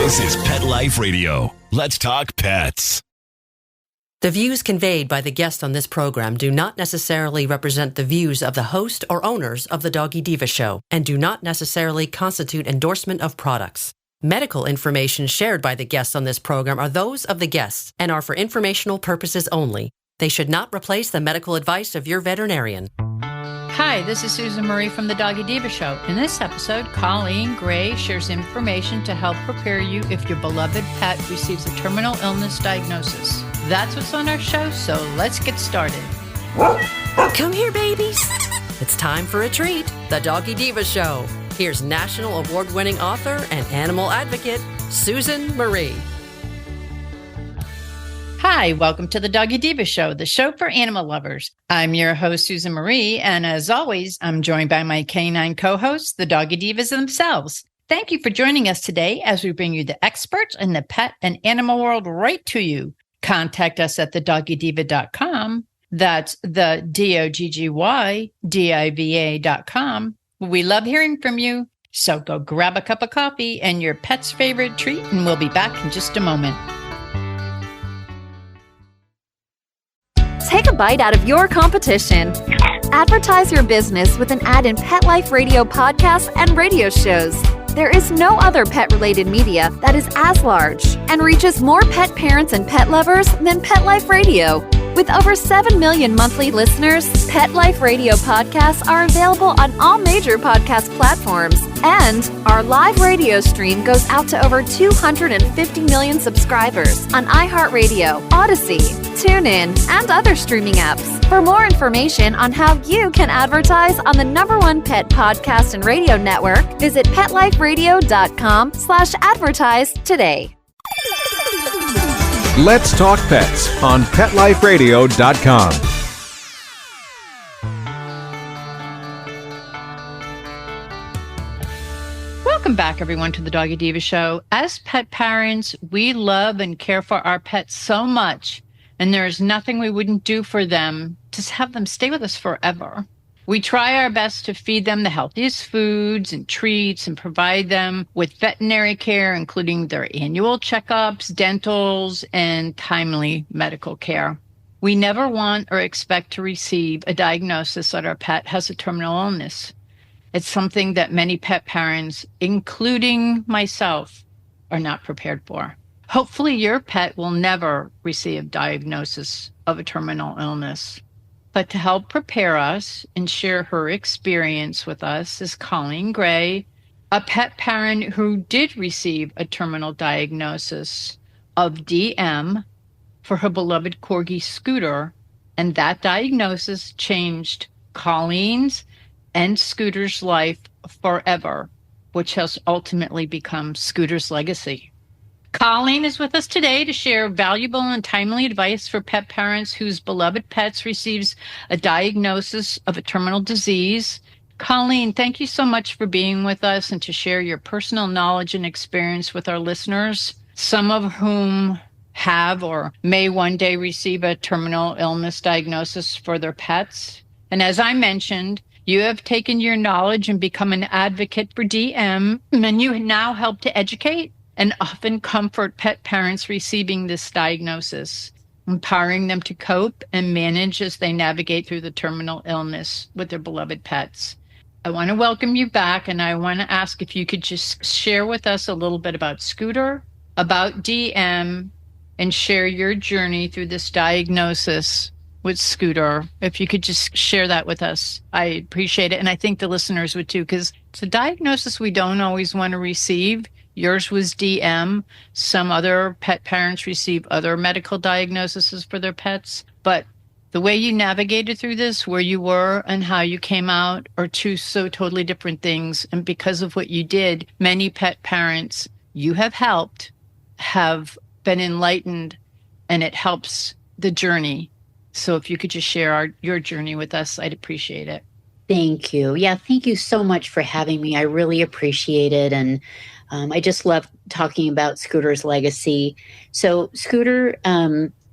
This is Pet Life Radio. Let's talk pets. The views conveyed by the guests on this program do not necessarily represent the views of the host or owners of the Doggy Diva Show and do not necessarily constitute endorsement of products. Medical information shared by the guests on this program are those of the guests and are for informational purposes only. They should not replace the medical advice of your veterinarian. Hi, this is Susan Marie from the Doggy Diva Show. In this episode, Colleen Gray shares information to help prepare you if your beloved pet receives a terminal illness diagnosis. That's what's on our show, so let's get started. Come here, babies. It's time for a treat, the Doggy Diva Show. Here's national award-winning author and animal advocate, Susan Marie. Hi, welcome to the Doggy Diva Show, the show for animal lovers. I'm your host, Susan Marie, and as always, I'm joined by my canine co-hosts, the Doggy Divas themselves. Thank you for joining us today as we bring you the experts in the pet and animal world right to you. Contact us at thedoggydiva.com. That's the DOGGYDIVA.com. We love hearing from you, so go grab a cup of coffee and your pet's favorite treat, and we'll be back in just a moment. Take a bite out of your competition. Advertise your business with an ad in Pet Life Radio podcasts and radio shows. There is no other pet-related media that is as large and reaches more pet parents and pet lovers than Pet Life Radio. With over 7 million monthly listeners, Pet Life Radio podcasts are available on all major podcast platforms, and our live radio stream goes out to over 250 million subscribers on iHeartRadio, Odyssey, TuneIn, and other streaming apps. For more information on how you can advertise on the #1 pet podcast and radio network, visit PetLifeRadio.com/advertise today. Let's Talk Pets on PetLifeRadio.com. Welcome back, everyone, to the Doggy Diva Show. As pet parents, we love and care for our pets so much, and there is nothing we wouldn't do for them to have them stay with us forever. We try our best to feed them the healthiest foods and treats and provide them with veterinary care, including their annual checkups, dentals, and timely medical care. We never want or expect to receive a diagnosis that our pet has a terminal illness. It's something that many pet parents, including myself, are not prepared for. Hopefully, your pet will never receive a diagnosis of a terminal illness. But to help prepare us and share her experience with us is Colleen Gray, a pet parent who did receive a terminal diagnosis of DM for her beloved Corgi Scooter, and that diagnosis changed Colleen's and Scooter's life forever, which has ultimately become Scooter's legacy. Colleen is with us today to share valuable and timely advice for pet parents whose beloved pets receives a diagnosis of a terminal disease. Colleen, thank you so much for being with us and to share your personal knowledge and experience with our listeners, some of whom have or may one day receive a terminal illness diagnosis for their pets. And as I mentioned, you have taken your knowledge and become an advocate for DM, and you now help to educate and often comfort pet parents receiving this diagnosis, empowering them to cope and manage as they navigate through the terminal illness with their beloved pets. I want to welcome you back, and I want to ask if you could just share with us a little bit about Scooter, about DM, and share your journey through this diagnosis with Scooter. If you could just share that with us, I appreciate it. And I think the listeners would too, because it's a diagnosis we don't always want to receive. Yours was DM. Some other pet parents receive other medical diagnoses for their pets. But the way you navigated through this, where you were and how you came out are two so totally different things. And because of what you did, many pet parents you have helped have been enlightened, and it helps the journey. So if you could just share your journey with us, I'd appreciate it. Thank you. Yeah, thank you so much for having me. I really appreciate it. And I just love talking about Scooter's legacy. So Scooter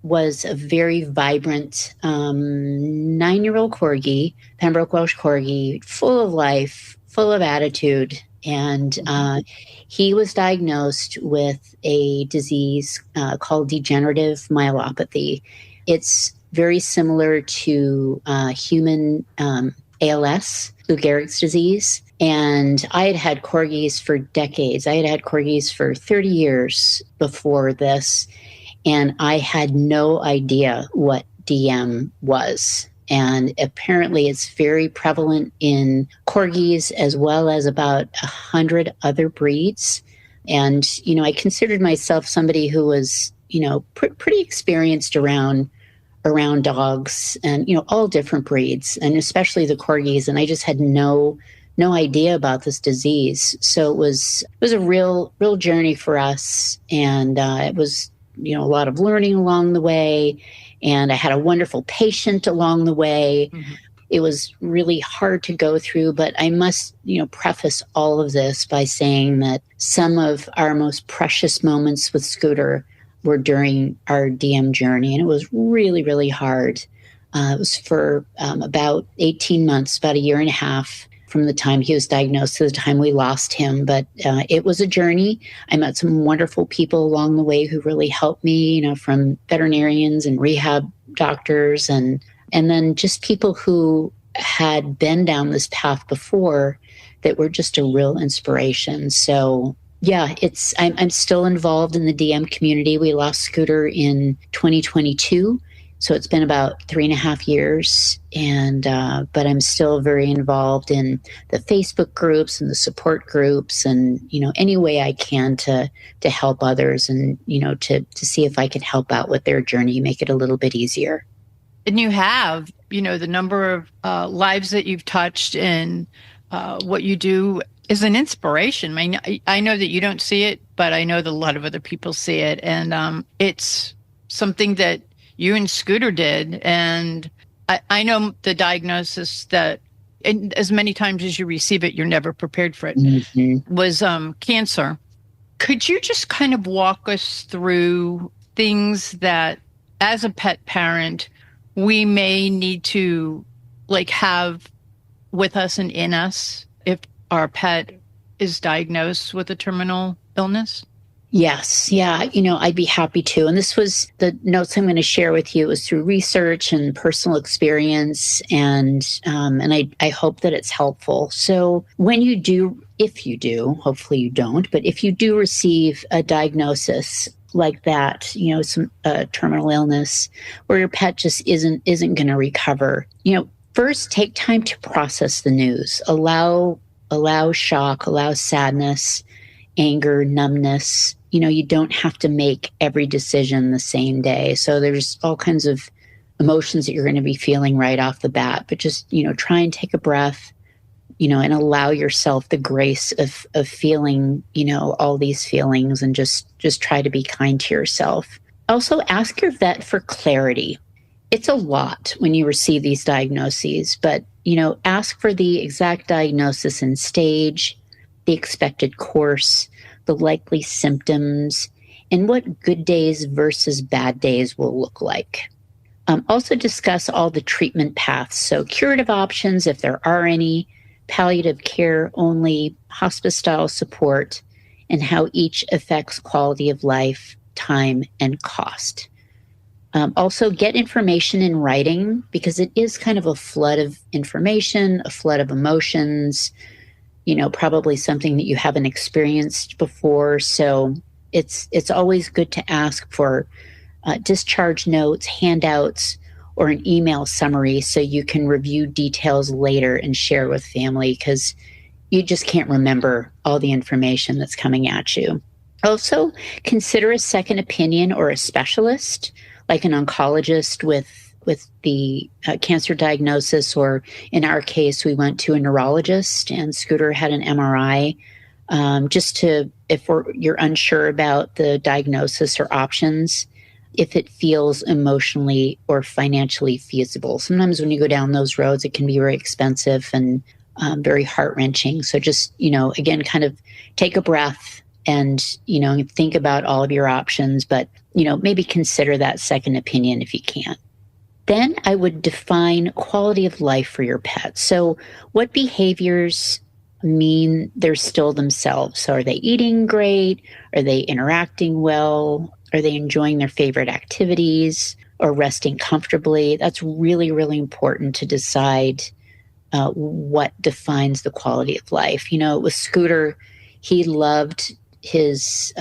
was a very vibrant 9-year-old Corgi, Pembroke Welsh Corgi, full of life, full of attitude. And he was diagnosed with a disease called degenerative myelopathy. It's very similar to human ALS, Lou Gehrig's disease. And I had had Corgis for decades. I had had Corgis for 30 years before this. And I had no idea what DM was. And apparently it's very prevalent in Corgis as well as about 100 other breeds. And, I considered myself somebody who was, pretty experienced around dogs and, all different breeds, and especially the Corgis. And I just had no idea about this disease. So it was a real journey for us. And it was, a lot of learning along the way. And I had a wonderful patient along the way. Mm-hmm. It was really hard to go through, but I must, preface all of this by saying that some of our most precious moments with Scooter were during our DM journey. And it was really, really hard. It was for about 18 months, about a year and a half from the time he was diagnosed to the time we lost him. But it was a journey. I met some wonderful people along the way who really helped me, from veterinarians and rehab doctors, and then just people who had been down this path before that were just a real inspiration. So yeah, I'm still involved in the DM community. We lost Scooter in 2022. So it's been about 3.5 years, but I'm still very involved in the Facebook groups and the support groups, and any way I can to help others, and to see if I can help out with their journey, make it a little bit easier. And you have, the number of lives that you've touched, and what you do is an inspiration. I know that you don't see it, but I know that a lot of other people see it, and it's something that you and Scooter did. And I know the diagnosis that, and as many times as you receive it, you're never prepared for it, mm-hmm. was cancer. Could you just kind of walk us through things that, as a pet parent, we may need to have with us and in us if our pet is diagnosed with a terminal illness? Yes. Yeah. I'd be happy to. And this was the notes I'm going to share with you. It was through research and personal experience. And I hope that it's helpful. So when you do, if you do, hopefully you don't, but if you do receive a diagnosis like that, some terminal illness where your pet just isn't going to recover, first take time to process the news. Allow shock, allow sadness, anger, numbness. You don't have to make every decision the same day. So there's all kinds of emotions that you're going to be feeling right off the bat, but just, try and take a breath, and allow yourself the grace of feeling, all these feelings, and just try to be kind to yourself. Also, ask your vet for clarity. It's a lot when you receive these diagnoses, but, ask for the exact diagnosis and stage, the expected course, the likely symptoms, and what good days versus bad days will look like. Also discuss all the treatment paths, so curative options, if there are any, palliative care only, hospice-style support, and how each affects quality of life, time, and cost. Also get information in writing, because it is kind of a flood of information, a flood of emotions, probably something that you haven't experienced before. So it's always good to ask for discharge notes, handouts, or an email summary so you can review details later and share with family, because you just can't remember all the information that's coming at you. Also, consider a second opinion or a specialist, like an oncologist with the cancer diagnosis, or in our case, we went to a neurologist, and Scooter had an MRI, just to, if you're unsure about the diagnosis or options, if it feels emotionally or financially feasible. Sometimes when you go down those roads, it can be very expensive and very heart-wrenching. So just, again, kind of take a breath and, think about all of your options, but, maybe consider that second opinion if you can. Then I would define quality of life for your pet. So what behaviors mean they're still themselves. So are they eating great? Are they interacting well? Are they enjoying their favorite activities or resting comfortably? That's really, really important to decide what defines the quality of life. With Scooter, he loved his,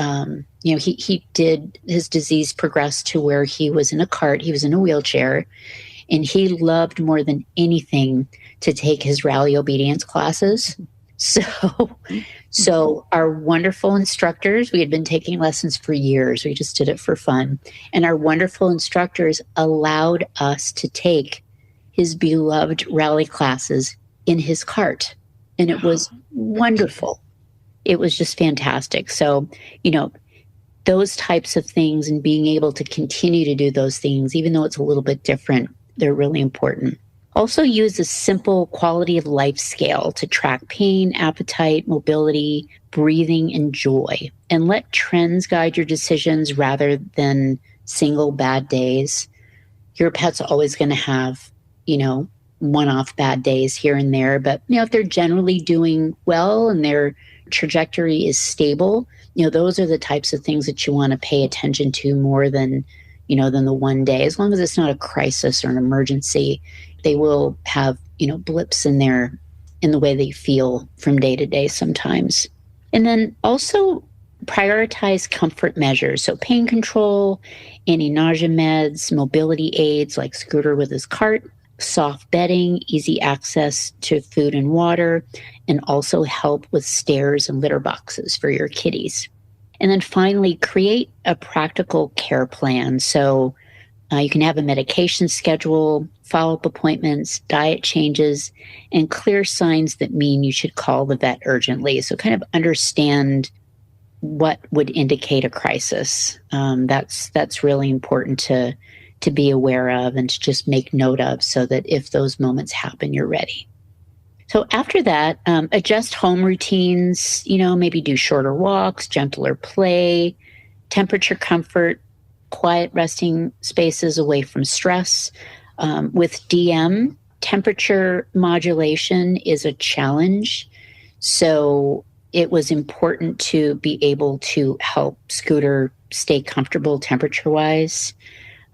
his disease progressed to where he was in a cart, he was in a wheelchair, and he loved more than anything to take his rally obedience classes. So our wonderful instructors, we had been taking lessons for years. We just did it for fun. And our wonderful instructors allowed us to take his beloved rally classes in his cart. And it was wonderful. It was just fantastic. So, those types of things and being able to continue to do those things, even though it's a little bit different, they're really important. Also use a simple quality of life scale to track pain, appetite, mobility, breathing, and joy. And let trends guide your decisions rather than single bad days. Your pet's always going to have, one-off bad days here and there. But, if they're generally doing well and their trajectory is stable, those are the types of things that you want to pay attention to more than the one day. As long as it's not a crisis or an emergency, they will have, blips in the way they feel from day to day sometimes. And then also prioritize comfort measures. So pain control, anti-nausea meds, mobility aids like Scooter with his cart, soft bedding, easy access to food and water, and also help with stairs and litter boxes for your kitties. And then finally, create a practical care plan. So you can have a medication schedule, follow-up appointments, diet changes, and clear signs that mean you should call the vet urgently. So kind of understand what would indicate a crisis. That's really important to be aware of and to just make note of so that if those moments happen, you're ready. So after that, adjust home routines, maybe do shorter walks, gentler play, temperature comfort, quiet resting spaces away from stress. With DM, temperature modulation is a challenge. So it was important to be able to help Scooter stay comfortable temperature-wise.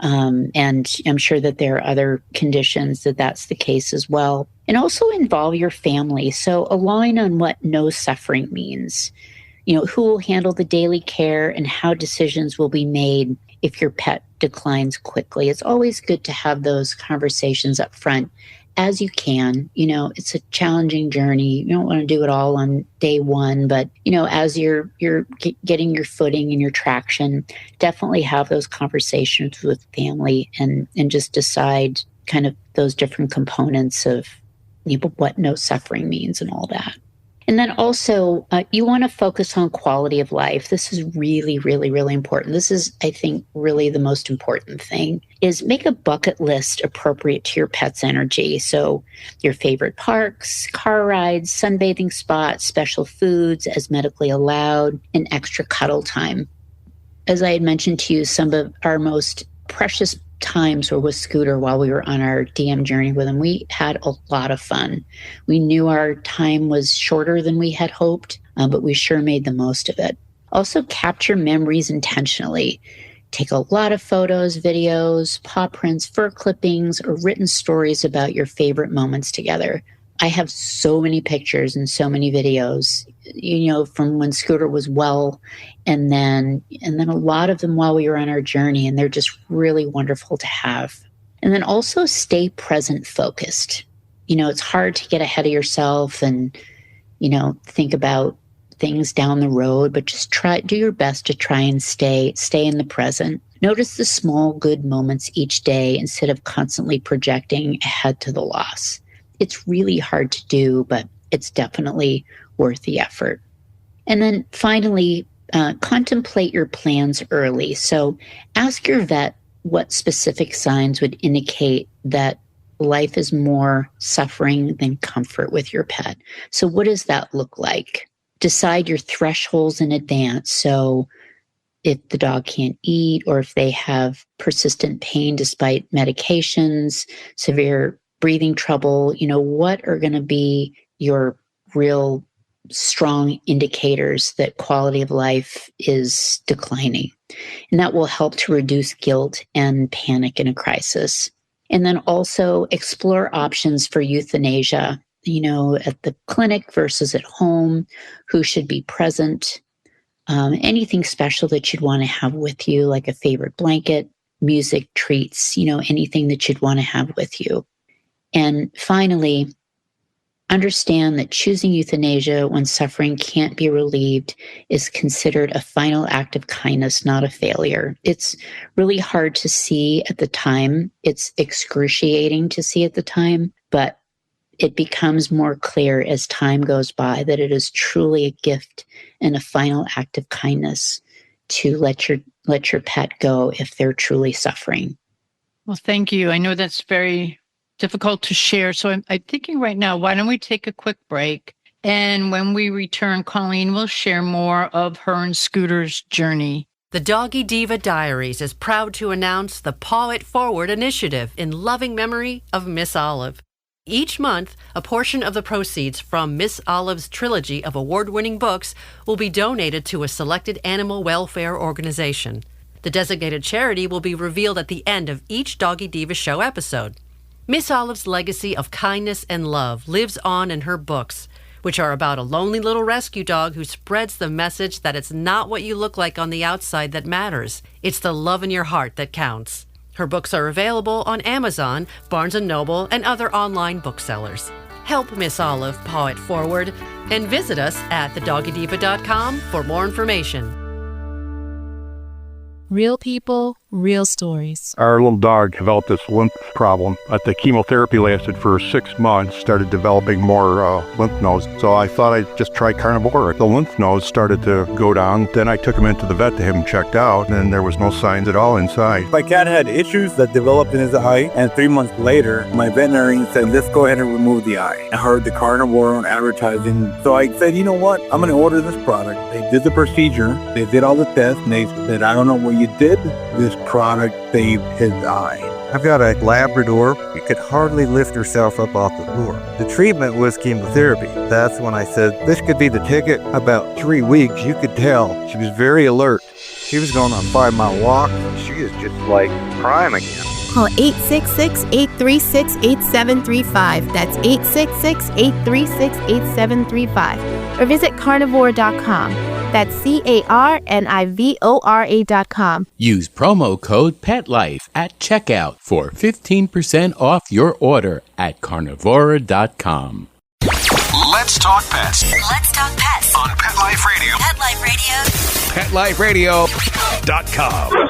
And I'm sure that there are other conditions that's the case as well. And also involve your family. So align on what no suffering means. Who will handle the daily care and how decisions will be made if your pet declines quickly. It's always good to have those conversations up front as you can. It's a challenging journey. You don't want to do it all on day one, but, as you're getting your footing and your traction, definitely have those conversations with family and just decide kind of those different components of what no suffering means and all that. And then also, you want to focus on quality of life. This is really, really, really important. This is, I think, really the most important thing, is make a bucket list appropriate to your pet's energy. So your favorite parks, car rides, sunbathing spots, special foods as medically allowed, and extra cuddle time. As I had mentioned to you, some of our most precious times were with Scooter while we were on our DM journey with him. We had a lot of fun. We knew our time was shorter than we had hoped, but we sure made the most of it. Also, capture memories intentionally. Take a lot of photos, videos, paw prints, fur clippings, or written stories about your favorite moments together. I have so many pictures and so many videos, from when Scooter was well, and then a lot of them while we were on our journey, and they're just really wonderful to have. And then also stay present focused. It's hard to get ahead of yourself and, think about things down the road, but just do your best to try and stay in the present. Notice the small good moments each day instead of constantly projecting ahead to the loss. It's really hard to do, but it's definitely worth the effort. And then finally, contemplate your plans early. So ask your vet what specific signs would indicate that life is more suffering than comfort with your pet. So what does that look like? Decide your thresholds in advance. So if the dog can't eat, or if they have persistent pain despite medications, severe breathing trouble, what are going to be your real strong indicators that quality of life is declining. And that will help to reduce guilt and panic in a crisis. And then also explore options for euthanasia, at the clinic versus at home, who should be present, anything special that you'd want to have with you, like a favorite blanket, music, treats, anything that you'd want to have with you. And finally, understand that choosing euthanasia when suffering can't be relieved is considered a final act of kindness, not a failure. It's really hard to see at the time. It's excruciating to see at the time, but it becomes more clear as time goes by that it is truly a gift and a final act of kindness to let your pet go if they're truly suffering. Well, thank you. I know that's very difficult to share. So I'm thinking right now, why don't we take a quick break? And when we return, Colleen will share more of her and Scooter's journey. The Doggy Diva Diaries is proud to announce the Paw It Forward initiative in loving memory of Miss Olive. Each month, a portion of the proceeds from Miss Olive's trilogy of award-winning books will be donated to a selected animal welfare organization. The designated charity will be revealed at the end of each Doggy Diva Show episode. Miss Olive's legacy of kindness and love lives on in her books, which are about a lonely little rescue dog who spreads the message that it's not what you look like on the outside that matters. It's the love in your heart that counts. Her books are available on Amazon, Barnes & Noble, and other online booksellers. Help Miss Olive paw it forward and visit us at thedoggydiva.com for more information. Real people, real stories. Our little dog developed this lymph problem. The chemotherapy lasted for 6 months, started developing more lymph nodes. So I thought I'd just try carnivore. The lymph nodes started to go down. Then I took him into the vet to have him checked out, and there was no signs at all inside. My cat had issues that developed in his eye, and 3 months later, my veterinarian said, let's go ahead and remove the eye. I heard the carnivore on advertising, so I said, you know what? I'm going to order this product. They did the procedure. They did all the tests, and they said, I don't know what you did. This product saved his eye. I've got a Labrador. She could hardly lift herself up off the floor. The treatment was chemotherapy. That's when I said, this could be the ticket. About 3 weeks, you could tell. She was very alert. She was going on a 5-mile walk. She is just like prime again. Call 866-836-8735. That's 866-836-8735. Or visit carnivore.com. That's carnivora.com. Use promo code PETLIFE at checkout for 15% off your order at carnivora.com. Let's talk pets. Let's talk pets On Pet Life Radio. Pet Life Radio. PetLifeRadio.com.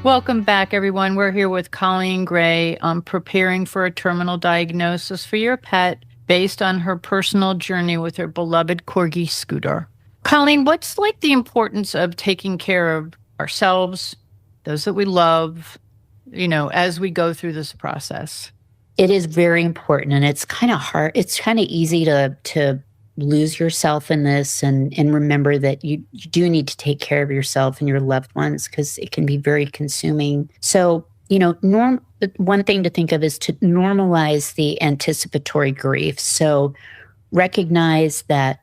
Welcome back, everyone. We're here with Colleen Gray on preparing for a terminal diagnosis for your pet based on her personal journey with her beloved Corgi Scooter. Colleen, what's like the importance of taking care of ourselves, those that we love, as we go through this process? It is very important, and it's kind of hard. It's kind of easy to lose yourself in this and remember that you do need to take care of yourself and your loved ones because it can be very consuming. So, one thing to think of is to normalize the anticipatory grief. So recognize that,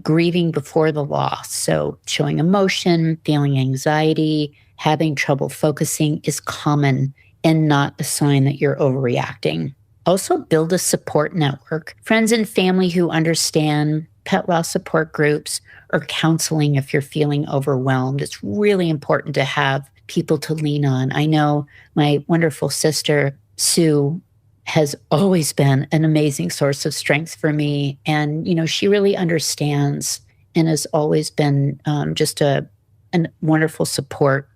grieving before the loss. So showing emotion, feeling anxiety, having trouble focusing is common and not a sign that you're overreacting. Also, build a support network. Friends and family who understand, pet loss support groups, or counseling if you're feeling overwhelmed. It's really important to have people to lean on. I know my wonderful sister, Sue, has always been an amazing source of strength for me. And, she really understands and has always been just a wonderful support,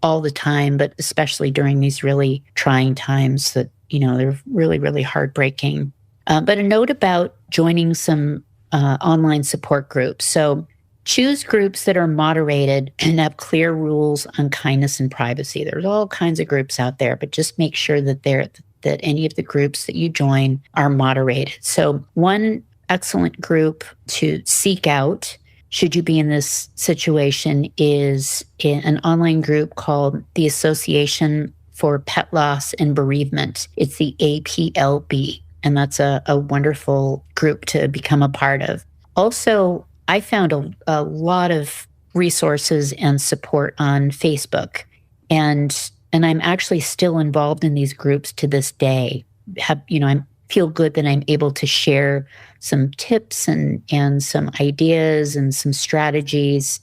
all the time, but especially during these really trying times that, they're really, really heartbreaking. But a note about joining some online support groups. So choose groups that are moderated and have clear rules on kindness and privacy. There's all kinds of groups out there, but just make sure that that any of the groups that you join are moderated. So one excellent group to seek out, should you be in this situation, is an online group called the Association for pet loss and bereavement. It's the APLB, and that's a wonderful group to become a part of. Also, I found a lot of resources and support on Facebook, and I'm actually still involved in these groups to this day. I feel good that I'm able to share some tips and some ideas and some strategies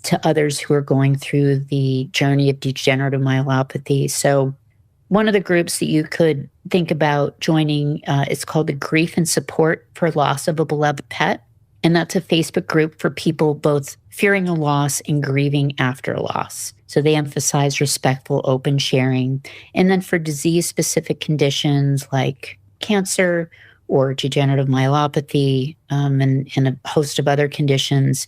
to others who are going through the journey of degenerative myelopathy. So one of the groups that you could think about joining is called the Grief and Support for Loss of a Beloved Pet. And that's a Facebook group for people both fearing a loss and grieving after a loss. So they emphasize respectful, open sharing. And then for disease-specific conditions like cancer or degenerative myelopathy and a host of other conditions,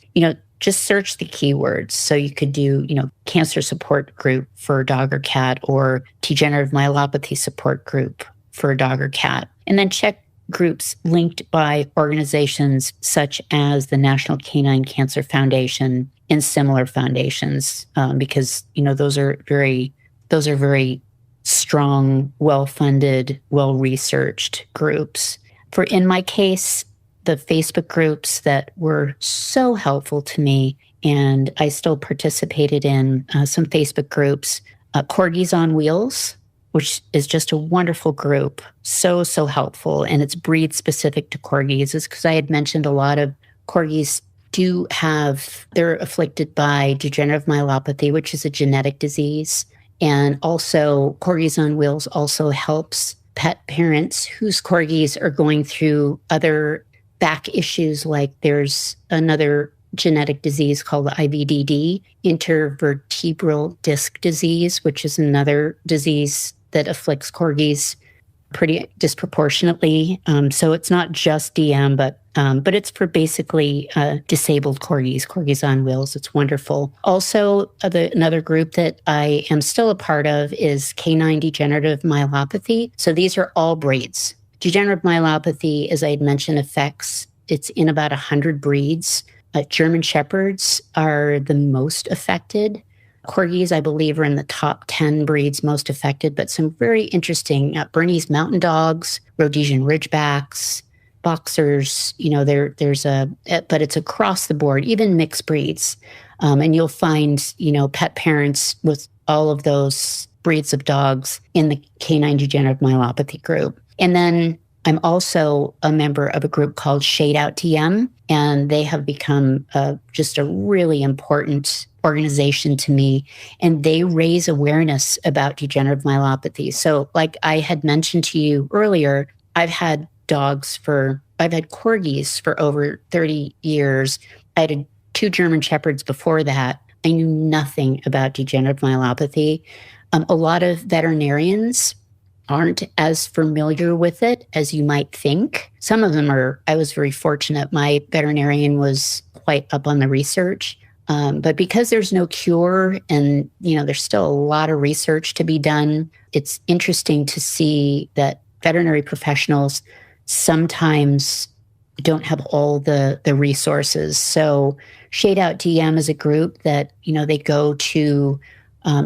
just search the keywords. So you could do, cancer support group for a dog or cat, or degenerative myelopathy support group for a dog or cat. And then check groups linked by organizations such as the National Canine Cancer Foundation and similar foundations, because, those are very strong, well-funded, well-researched groups. In my case, the Facebook groups that were so helpful to me, and I still participated in some Facebook groups, Corgis on Wheels, which is just a wonderful group, so helpful, and it's breed specific to Corgis. It's because I had mentioned a lot of Corgis they're afflicted by degenerative myelopathy, which is a genetic disease. And also Corgis on Wheels also helps pet parents whose Corgis are going through other back issues, like there's another genetic disease called IVDD, intervertebral disc disease, which is another disease that afflicts Corgis pretty disproportionately. So it's not just DM, but it's for basically disabled Corgis on Wheels. It's wonderful. Also, another group that I am still a part of is Canine Degenerative Myelopathy. So these are all breeds. Degenerative myelopathy, as I had mentioned, it's in about 100 breeds. German Shepherds are the most affected. Corgis, I believe, are in the top 10 breeds most affected, but some very interesting Bernese Mountain Dogs, Rhodesian Ridgebacks, Boxers, but it's across the board, even mixed breeds. And you'll find, pet parents with all of those breeds of dogs in the Canine Degenerative Myelopathy group. And then I'm also a member of a group called Shade Out DM, and they have become just a really important organization to me, and they raise awareness about degenerative myelopathy. So like I had mentioned to you earlier, I've had Corgis for over 30 years. I had 2 German Shepherds before that. I knew nothing about degenerative myelopathy. A lot of veterinarians aren't as familiar with it as you might think. Some of them are. I was very fortunate. My veterinarian was quite up on the research. But because there's no cure and, there's still a lot of research to be done, it's interesting to see that veterinary professionals sometimes don't have all the resources. So Shade Out DM is a group that, they go to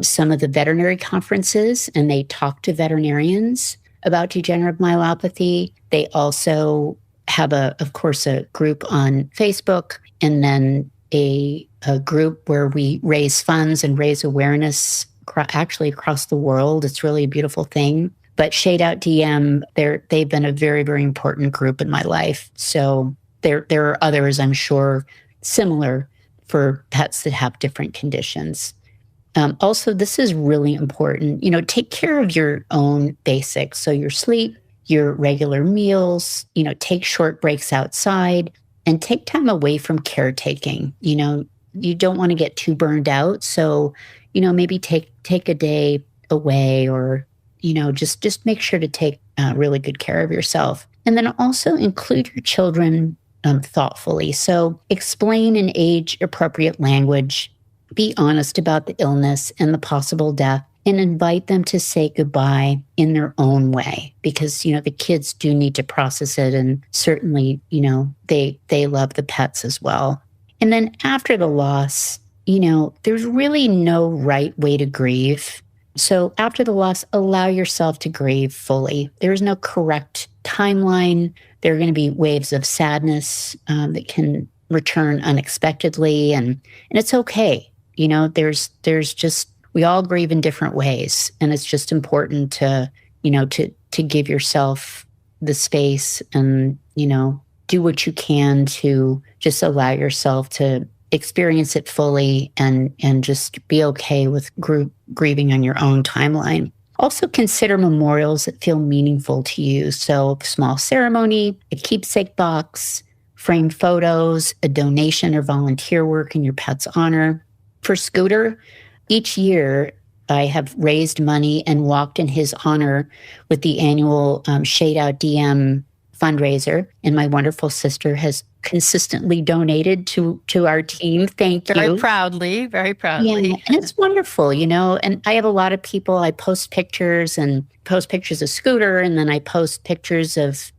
some of the veterinary conferences and they talk to veterinarians about degenerative myelopathy. They also have, of course, a group on Facebook, and then a group where we raise funds and raise awareness actually across the world. It's really a beautiful thing. But Shade Out DM, they've been a very, very important group in my life. So there are others, I'm sure, similar for pets that have different conditions. Also, this is really important. Take care of your own basics. So your sleep, your regular meals, take short breaks outside, and take time away from caretaking. You don't want to get too burned out. So, maybe take a day away, or, just make sure to take really good care of yourself. And then also include your children thoughtfully. So explain in age-appropriate language, be honest about the illness and the possible death, and invite them to say goodbye in their own way, because, the kids do need to process it. And certainly, they love the pets as well. And then after the loss, there's really no right way to grieve. So after the loss, allow yourself to grieve fully. There is no correct timeline. There are going to be waves of sadness that can return unexpectedly, and it's okay. There's just, we all grieve in different ways, and it's just important to give yourself the space and do what you can to just allow yourself to experience it fully and just be okay with grieving on your own timeline. Also consider memorials that feel meaningful to you. So small ceremony, a keepsake box, framed photos, a donation or volunteer work in your pet's honor. For Scooter, each year I have raised money and walked in his honor with the annual Shade Out DM fundraiser, and my wonderful sister has consistently donated to our team. Thank you. Very proudly. Yeah, and it's wonderful, and I have a lot of people. I post pictures of Scooter, and then I post pictures of,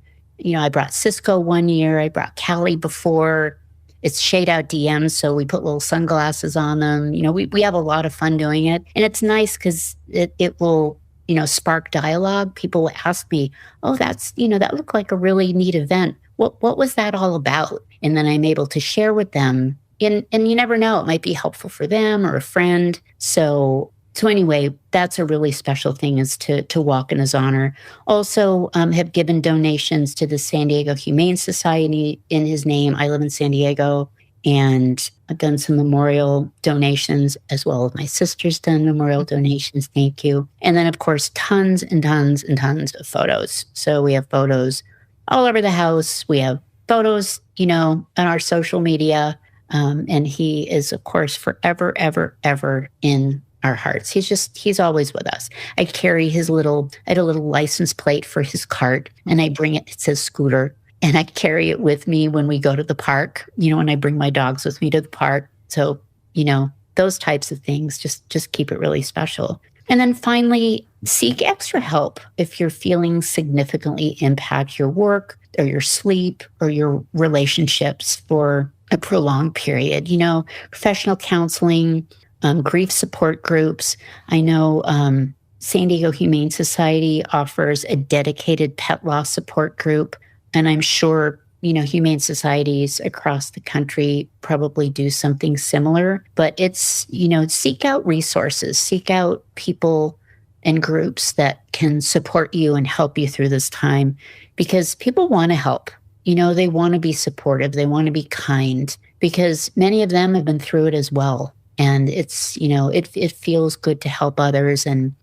I brought Cisco one year, I brought Callie before. It's Shade Out DMs, so we put little sunglasses on them. We have a lot of fun doing it, and it's nice because it will spark dialogue. People will ask me, oh, that looked like a really neat event. What was that all about? And then I'm able to share with them. And you never know, it might be helpful for them or a friend. So anyway, that's a really special thing, is to walk in his honor. Also have given donations to the San Diego Humane Society in his name. I live in San Diego. And I've done some memorial donations, as well as my sister's done memorial donations. Thank you. And then, of course, tons and tons and tons of photos. So we have photos all over the house. We have photos, on our social media. And he is, of course, forever, ever, ever in our hearts. He's always with us. I carry I had a little license plate for his cart, and I bring it says Scooter. And I carry it with me when we go to the park, when I bring my dogs with me to the park. So, those types of things, just keep it really special. And then finally, seek extra help if you're feeling significantly impact your work or your sleep or your relationships for a prolonged period. Professional counseling, grief support groups. I know San Diego Humane Society offers a dedicated pet loss support group. And I'm sure, humane societies across the country probably do something similar. But it's, seek out resources, seek out people and groups that can support you and help you through this time, because people want to help. They want to be supportive. They want to be kind, because many of them have been through it as well. And it's, it feels good to help others and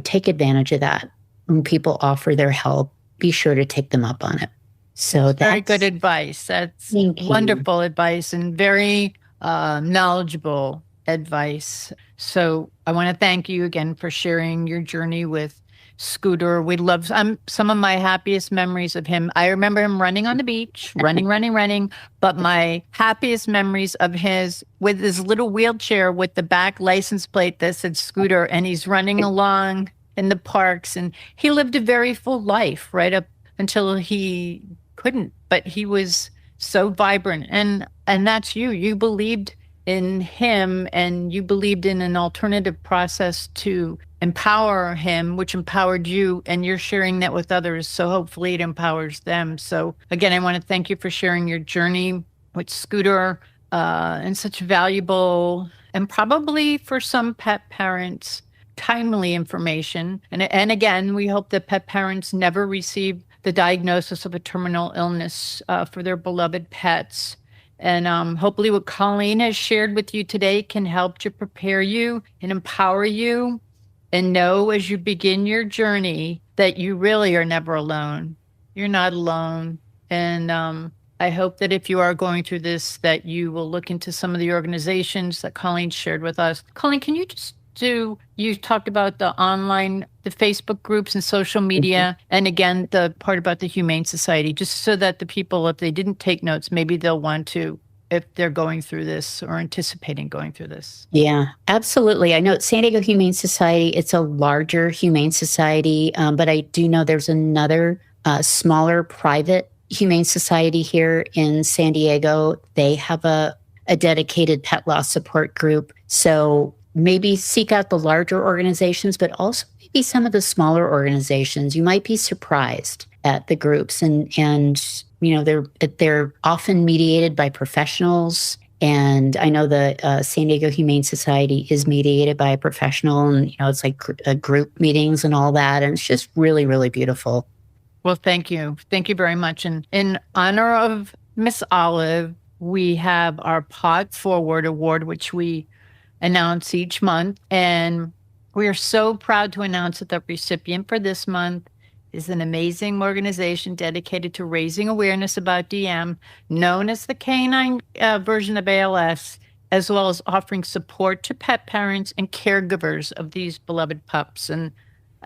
take advantage of that. When people offer their help, be sure to take them up on it. So that's very good advice. That's wonderful advice and very knowledgeable advice. So I want to thank you again for sharing your journey with Scooter. We love some of my happiest memories of him. I remember him running on the beach, running. But my happiest memories of his with his little wheelchair with the back license plate that said Scooter, and he's running along in the parks, and he lived a very full life right up until he couldn't, but he was so vibrant. And that's you believed in him, and you believed in an alternative process to empower him, which empowered you, and you're sharing that with others, so hopefully it empowers them. So again, I want to thank you for sharing your journey with Scooter, and such valuable, and probably for some pet parents, timely information. And again, we hope that pet parents never receive the diagnosis of a terminal illness for their beloved pets. And hopefully what Colleen has shared with you today can help to prepare you and empower you, and know as you begin your journey that you really are never alone. You're not alone. And I hope that if you are going through this, that you will look into some of the organizations that Colleen shared with us. Colleen, can you just you talked about the Facebook groups and social media, and again, the part about the Humane Society, just so that the people, if they didn't take notes, maybe they'll want to, if they're going through this or anticipating going through this. Yeah, absolutely. I know San Diego Humane Society, it's a larger humane society, but I do know there's another smaller private humane society here in San Diego. They have a dedicated pet loss support group. So maybe seek out the larger organizations, but also maybe some of the smaller organizations. You might be surprised at the groups, and they're often mediated by professionals. And I know the San Diego Humane Society is mediated by a professional, and it's like group meetings and all that, and it's just really, really beautiful. Well, thank you very much. And in honor of Miss Olive, we have our Pod Forward Award, which we announce each month. And we are so proud to announce that the recipient for this month is an amazing organization dedicated to raising awareness about DM, known as the canine version of ALS, as well as offering support to pet parents and caregivers of these beloved pups. And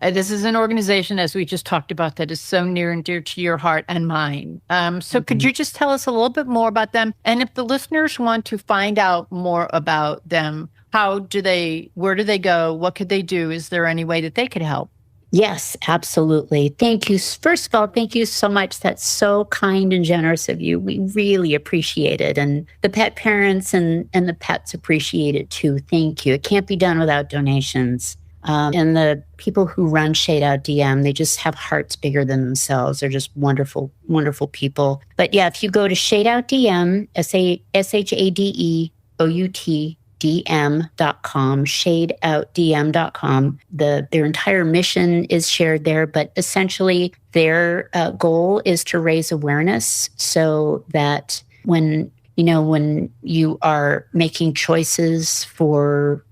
this is an organization, as we just talked about, that is so near and dear to your heart and mine. So could you just tell us a little bit more about them? And if the listeners want to find out more about them, where do they go? What could they do? Is there any way that they could help? Yes, absolutely. Thank you. First of all, thank you so much. That's so kind and generous of you. We really appreciate it. And the pet parents and the pets appreciate it too. Thank you. It can't be done without donations. And the people who run Shade Out DM, they just have hearts bigger than themselves. They're just wonderful, wonderful people. But yeah, if you go to Shade Out DM, SHADEOUT DM.com, shadeoutdm.com. Their entire mission is shared there, but essentially their goal is to raise awareness so that when you are making choices for,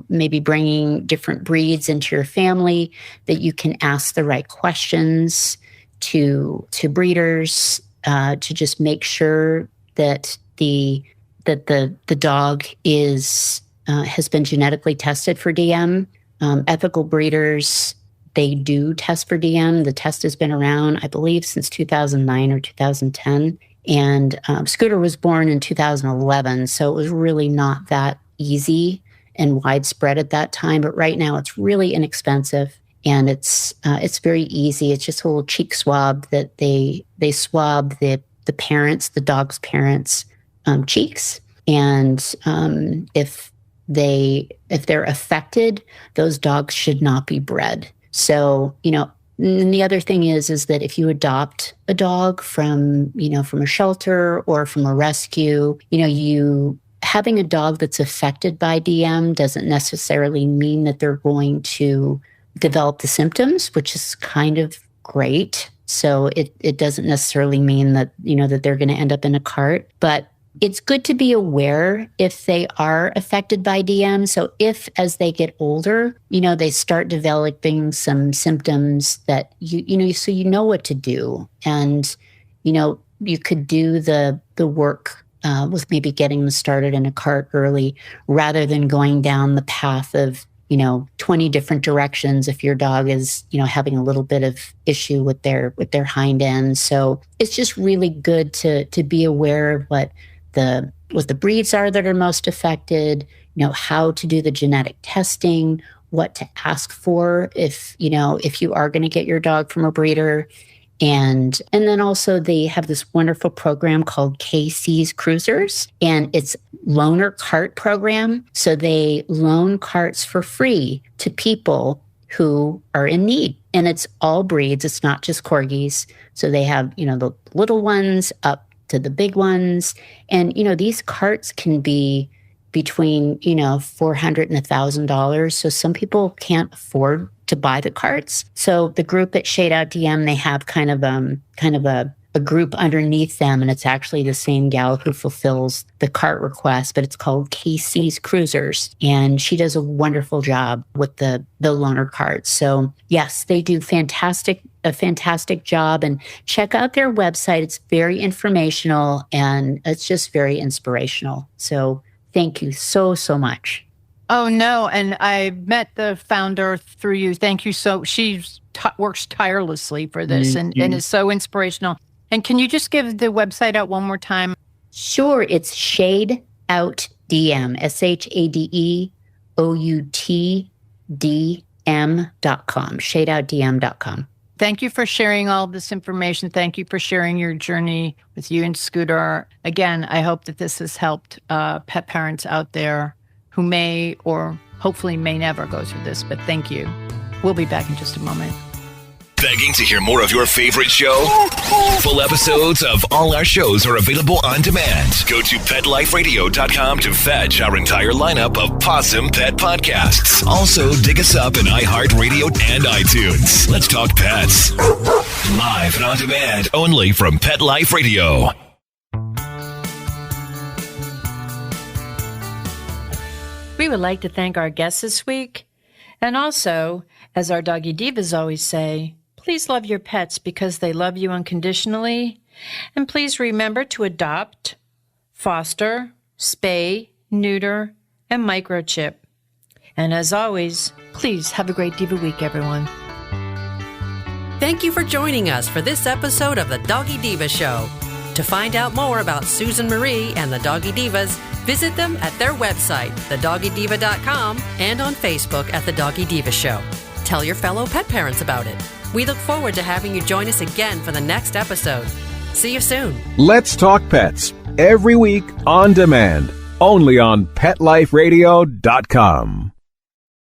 maybe bringing different breeds into your family, that you can ask the right questions to breeders to just make sure that the dog has been genetically tested for DM. Ethical breeders, they do test for DM. The test has been around, I believe, since 2009 or 2010. And Scooter was born in 2011, so it was really not that easy and widespread at that time. But right now, it's really inexpensive, and it's very easy. It's just a little cheek swab that they swab the dog's parents' cheeks, and if they're affected, those dogs should not be bred. So and the other thing is that if you adopt a dog from a shelter or from a rescue, you having a dog that's affected by DM doesn't necessarily mean that they're going to develop the symptoms, which is kind of great. So it doesn't necessarily mean that that they're going to end up in a cart, but it's good to be aware if they are affected by DM. So if, as they get older, they start developing some symptoms that so you know what to do. And, you could do the work with maybe getting them started in a cart early rather than going down the path of, 20 different directions if your dog is, having a little bit of issue with their hind end. So it's just really good to be aware of what the breeds are that are most affected, how to do the genetic testing, what to ask for if you are going to get your dog from a breeder. And then also they have this wonderful program called KC's Cruisers, and it's loaner cart program. So they loan carts for free to people who are in need. And it's all breeds. It's not just Corgis. So they have, the little ones up to the big ones. And, these carts can be between, $400 and $1,000. So some people can't afford to buy the carts. So the group at Shade Out DM, they have kind of a group underneath them, and it's actually the same gal who fulfills the cart request, but it's called KC's Cruisers, and she does a wonderful job with the loaner carts. So yes, they do a fantastic job, and check out their website. It's very informational, and it's just very inspirational. So thank you so much. Oh, no. And I met the founder through you. Thank you. So she works tirelessly for this and is so inspirational. And can you just give the website out one more time? Sure. It's Shade Out DM, SHADEOUTDM.com, shadeoutdm.com. Thank you for sharing all this information. Thank you for sharing your journey with you and Scooter. Again, I hope that this has helped pet parents out there who may or hopefully may never go through this, but thank you. We'll be back in just a moment. Begging to hear more of your favorite show? Full episodes of all our shows are available on demand. Go to PetLifeRadio.com to fetch our entire lineup of Possum Pet podcasts. Also, dig us up in iHeartRadio and iTunes. Let's talk pets. Live and on demand, only from Pet Life Radio. We would like to thank our guests this week. And also, as our Doggy Divas always say, please love your pets because they love you unconditionally. And please remember to adopt, foster, spay, neuter, and microchip. And as always, please have a great Diva week, everyone. Thank you for joining us for this episode of the Doggy Diva Show. To find out more about Susan Marie and the Doggy Divas, visit them at their website, thedoggydiva.com, and on Facebook at The Doggy Diva Show. Tell your fellow pet parents about it. We look forward to having you join us again for the next episode. See you soon. Let's Talk Pets, every week on demand, only on PetLifeRadio.com.